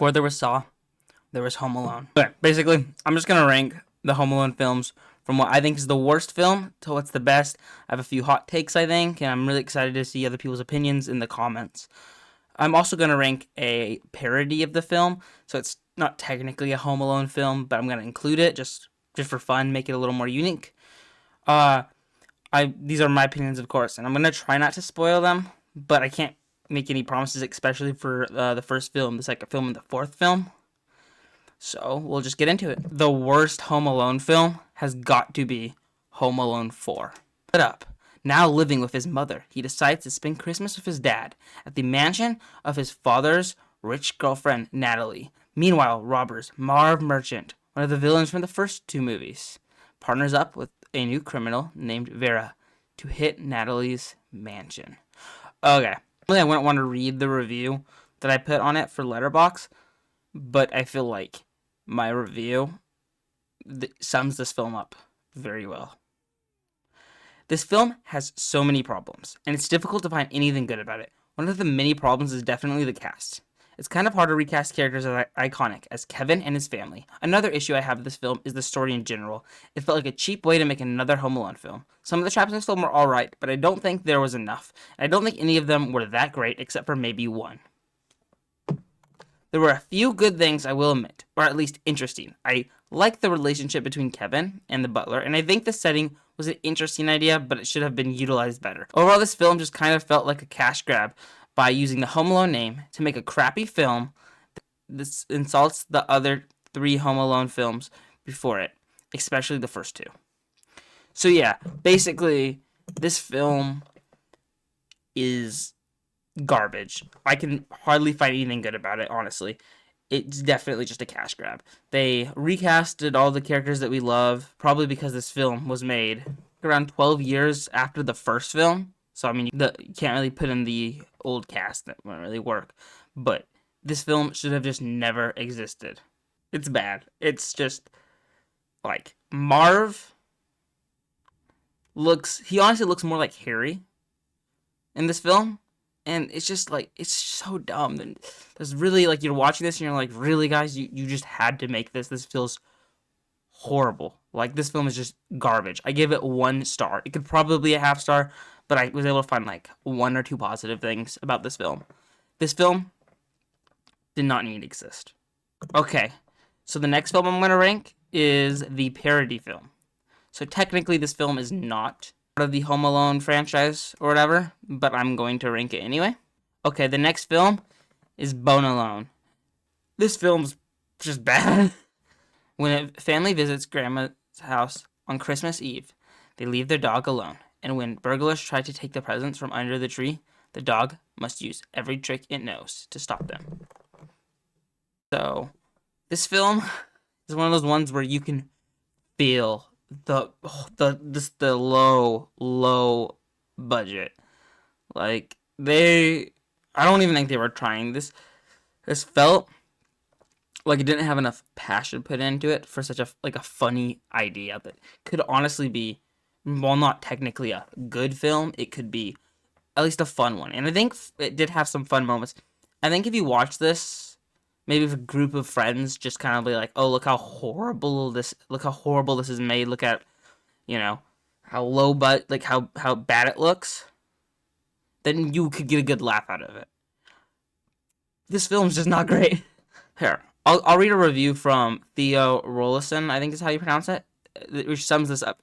Before there was Saw, there was Home Alone. Okay, basically, I'm just gonna rank the Home Alone films from what I think is the worst film to what's the best. I have a few hot takes, I think, and I'm really excited to see other people's opinions in the comments. I'm also gonna rank a parody of the film, so it's not technically a Home Alone film, but I'm gonna include it just for fun, make it a little more unique. Uh, these are my opinions, of course, and I'm gonna try not to spoil them, but I can't make any promises, especially for the first film, the second film, and the fourth film. So we'll just get into it. The worst Home Alone film has got to be Home Alone 4. Put up. Now living with his mother, he decides to spend Christmas with his dad at the mansion of his father's rich girlfriend, Natalie. Meanwhile, robbers Marv Merchant, one of the villains from the first two movies, partners up with a new criminal named Vera to hit Natalie's mansion. Okay. I wouldn't want to read the review that I put on it for Letterboxd, but I feel like my review sums this film up very well. This film has so many problems, and it's difficult to find anything good about it. One of the many problems is definitely the cast. It's kind of hard to recast characters as iconic as Kevin and his family. Another issue I have with this film is the story in general. It felt like a cheap way to make another Home Alone film. Some of the traps in this film were alright, but I don't think there was enough. And I don't think any of them were that great, except for maybe one. There were a few good things, I will admit, or at least interesting. I like the relationship between Kevin and the butler, and I think the setting was an interesting idea, but it should have been utilized better. Overall, this film just kind of felt like a cash grab by using the Home Alone name to make a crappy film that insults the other three Home Alone films before it, especially the first two. So yeah, basically, this film is garbage. I can hardly find anything good about it, honestly. It's definitely just a cash grab. They recasted all the characters that we love, probably because this film was made around 12 years after the first film. So, I mean, you can't really put in the old cast. That wouldn't really work. But this film should have just never existed. It's bad. It's just, like, Marv he honestly looks more like Harry in this film. And it's just, like, it's so dumb. And there's really, like, you're watching this and you're like, really, guys? You just had to make this. This feels horrible. Like, this film is just garbage. I give it 1 star. It could probably be a half star, but I was able to find, like, 1 or 2 positive things about this film. This film did not need to exist. Okay, so the next film I'm going to rank is the parody film. So technically, this film is not part of the Home Alone franchise or whatever, but I'm going to rank it anyway. Okay, the next film is Bone Alone. This film's just bad. When a family visits Grandma's house on Christmas Eve, they leave their dog alone, and when burglars try to take the presents from under the tree, the dog must use every trick it knows to stop them. So, this film is one of those ones where you can feel the low budget. Like, I don't even think they were trying. This felt like it didn't have enough passion put into it for such a funny idea that could honestly be, while not technically a good film, it could be at least a fun one. And I think it did have some fun moments. I think if you watch this, maybe if a group of friends just kind of be like, oh, look how horrible this is made. Look at, how low how bad it looks. Then you could get a good laugh out of it. This film's just not great. Here, I'll read a review from Theo Rollison, I think is how you pronounce it, which sums this up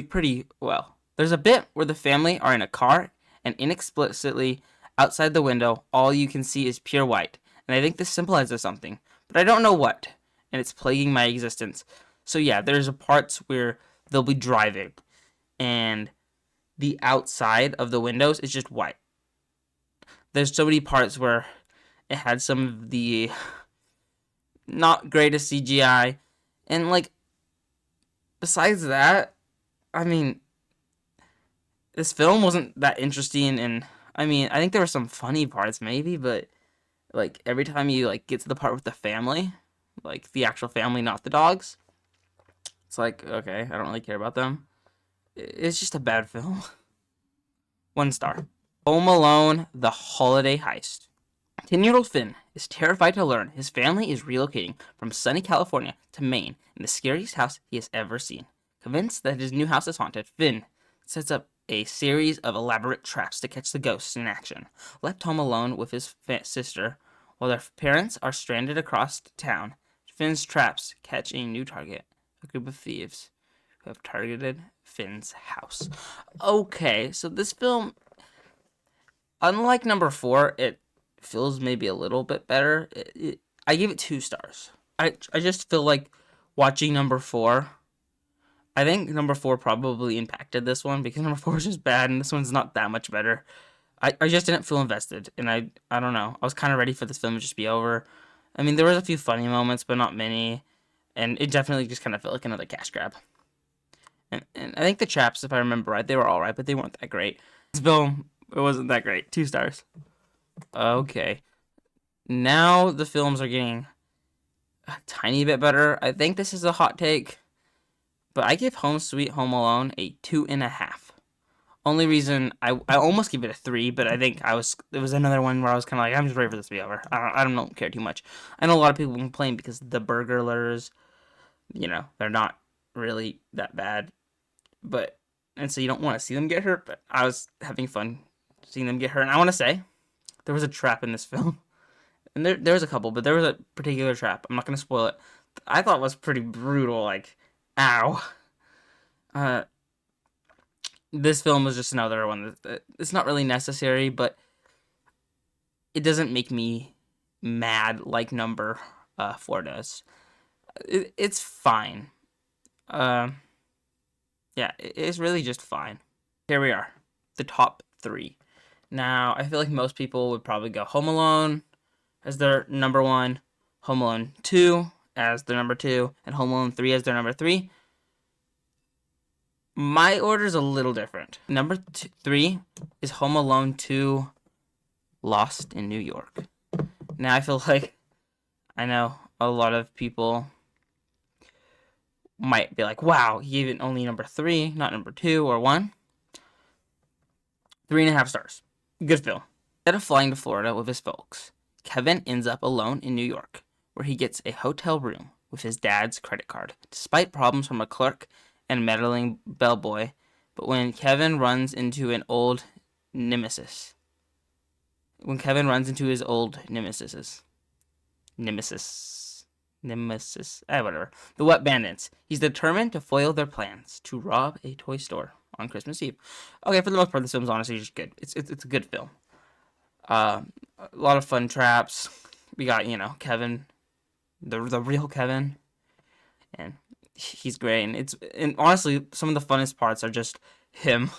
pretty well. There's a bit where the family are in a car, and inexplicably, outside the window, all you can see is pure white. And I think this symbolizes something, but I don't know what, and it's plaguing my existence. So yeah, there's parts where they'll be driving, and the outside of the windows is just white. There's so many parts where it had some of the not greatest CGI, and besides that, I mean, this film wasn't that interesting, and I mean, I think there were some funny parts maybe, but every time you get to the part with the family, the actual family, not the dogs, it's okay, I don't really care about them. It's just a bad film. 1 star. Home Alone: The Holiday Heist. 10-year-old Finn is terrified to learn his family is relocating from sunny California to Maine in the scariest house he has ever seen. Convinced that his new house is haunted, Finn sets up a series of elaborate traps to catch the ghosts in action. Left home alone with his sister, while their parents are stranded across town, Finn's traps catch a new target, a group of thieves who have targeted Finn's house. Okay, so this film, unlike number 4, it feels maybe a little bit better. I give it 2 stars. I just feel like watching number 4, I think number 4 probably impacted this one because number 4 is just bad and this one's not that much better. I just didn't feel invested, and I don't know. I was kind of ready for this film to just be over. I mean, there was a few funny moments, but not many, and it definitely just kind of felt like another cash grab. And I think the traps, if I remember right, they were all right, but they weren't that great. This film, it wasn't that great. 2 stars. Okay. Now the films are getting a tiny bit better. I think this is a hot take, but I give Home Sweet Home Alone a 2.5. Only reason I almost give it a 3, but I think it was another one where I was kind of like, I'm just ready for this to be over. I don't care too much. I know a lot of people complain because the burglars, they're not really that bad, and so you don't want to see them get hurt. But I was having fun seeing them get hurt, and I want to say there was a trap in this film, and there was a couple, but there was a particular trap. I'm not gonna spoil it. I thought it was pretty brutal. Like, ow. This film was just another one that it's not really necessary, but it doesn't make me mad like number 4 does. It's fine. Yeah, it's really just fine. Here we are, the top 3. Now, I feel like most people would probably go Home Alone as their number 1, Home Alone 2 as their number 2, and Home Alone 3 as their number 3. My order is a little different. Number 3 is Home Alone 2, Lost in New York. Now, I feel like I know a lot of people might be like, wow, he gave it only number 3, not number 2 or 1. 3.5 stars. Good film. Instead of flying to Florida with his folks, Kevin ends up alone in New York, where he gets a hotel room with his dad's credit card, despite problems from a clerk and meddling bellboy. But when Kevin runs into his old nemesis, whatever, the Wet Bandits, he's determined to foil their plans to rob a toy store on Christmas Eve. Okay, for the most part, this film's honestly just good. It's a good film. A lot of fun traps. We got, Kevin, the real Kevin, and he's great. And honestly, some of the funnest parts are just him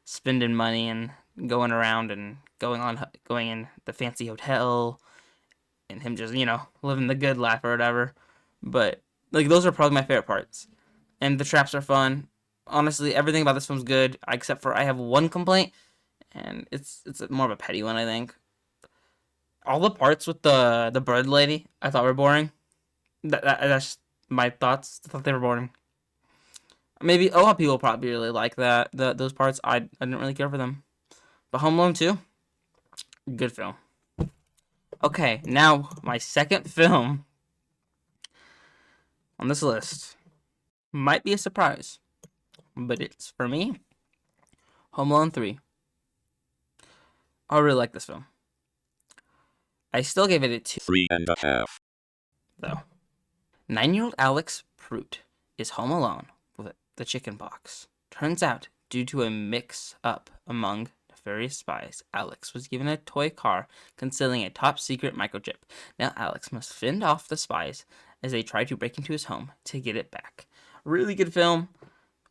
spending money and going around and going in the fancy hotel, and him just living the good life or whatever. But like, those are probably my favorite parts, and the traps are fun. Honestly, everything about this film's good, except for I have one complaint, and it's more of a petty one, I think. All the parts with the bird lady I thought were boring. That's my thoughts. I thought they were boring. Maybe a lot of people probably really like those parts. I didn't really care for them. But Home Alone 2, good film. Okay, now my second film on this list might be a surprise, but it's, for me, Home Alone 3. I really like this film. I still gave it a 2. 3.5. Though. 9-year-old Alex Pruitt is home alone with the chicken pox. Turns out, due to a mix-up among nefarious spies, Alex was given a toy car concealing a top-secret microchip. Now Alex must fend off the spies as they try to break into his home to get it back. Really good film.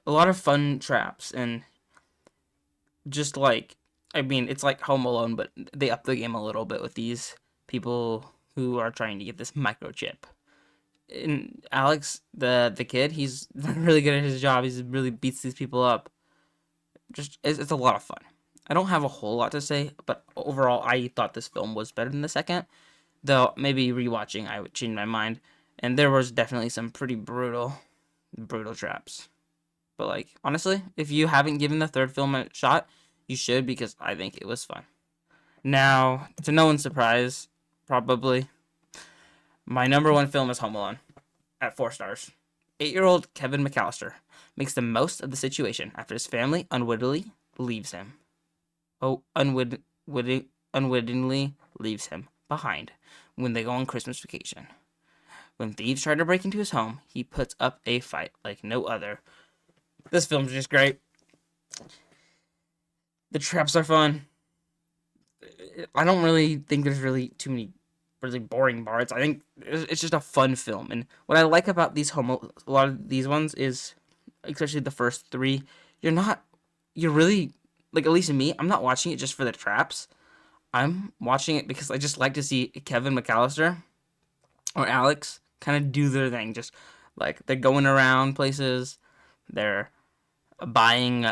A lot of fun traps, and just like, it's like Home Alone, but they up the game a little bit with these people who are trying to get this microchip. And Alex, the kid, he's really good at his job. He really beats these people up. It's a lot of fun. I don't have a whole lot to say, but overall, I thought this film was better than the second. Though, maybe rewatching, I would change my mind. And there was definitely some pretty brutal traps. But, like, honestly, if you haven't given the third film a shot, you should, because I think it was fun. Now, to no one's surprise, probably. My number one film is Home Alone at 4 stars. 8-year-old Kevin McAllister makes the most of the situation after his family unwittingly leaves him. Oh, unwittingly leaves him behind when they go on Christmas vacation. When thieves try to break into his home, he puts up a fight like no other. This film's just great. The traps are fun. I don't really think there's really too many really boring parts. I think it's just a fun film. And what I like about a lot of these ones is, especially the first three, you're really, like, at least me, I'm not watching it just for the traps. I'm watching it because I just like to see Kevin McAllister or Alex kind of do their thing. Just like they're going around places, they're buying,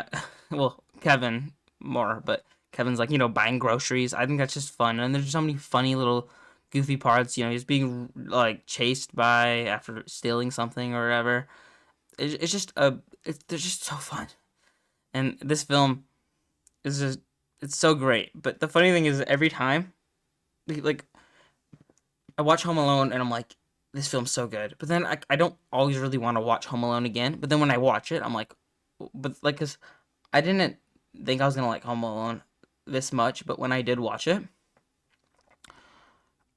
well, Kevin more, but Kevin's like, buying groceries. I think that's just fun. And there's so many funny little goofy parts. He's being like chased by after stealing something or whatever. It's just they're just so fun. And this film is just, it's so great. But the funny thing is, every time, like, I watch Home Alone and I'm like, this film's so good. But then I don't always really want to watch Home Alone again. But then when I watch it, I'm like, but like, cause I didn't think I was gonna like Home Alone this much. But when I did watch it,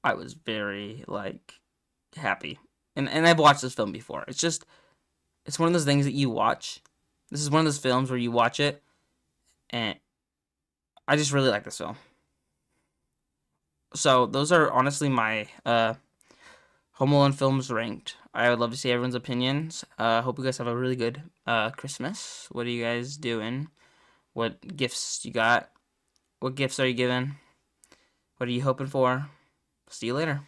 I was very like happy. And I've watched this film before. It's one of those things that you watch. This is one of those films where you watch it, and I just really like this film. So those are honestly my Home Alone films ranked. I would love to see everyone's opinions. Hope you guys have a really good Christmas. What are you guys doing? What gifts you got? What gifts are you giving? What are you hoping for? See you later.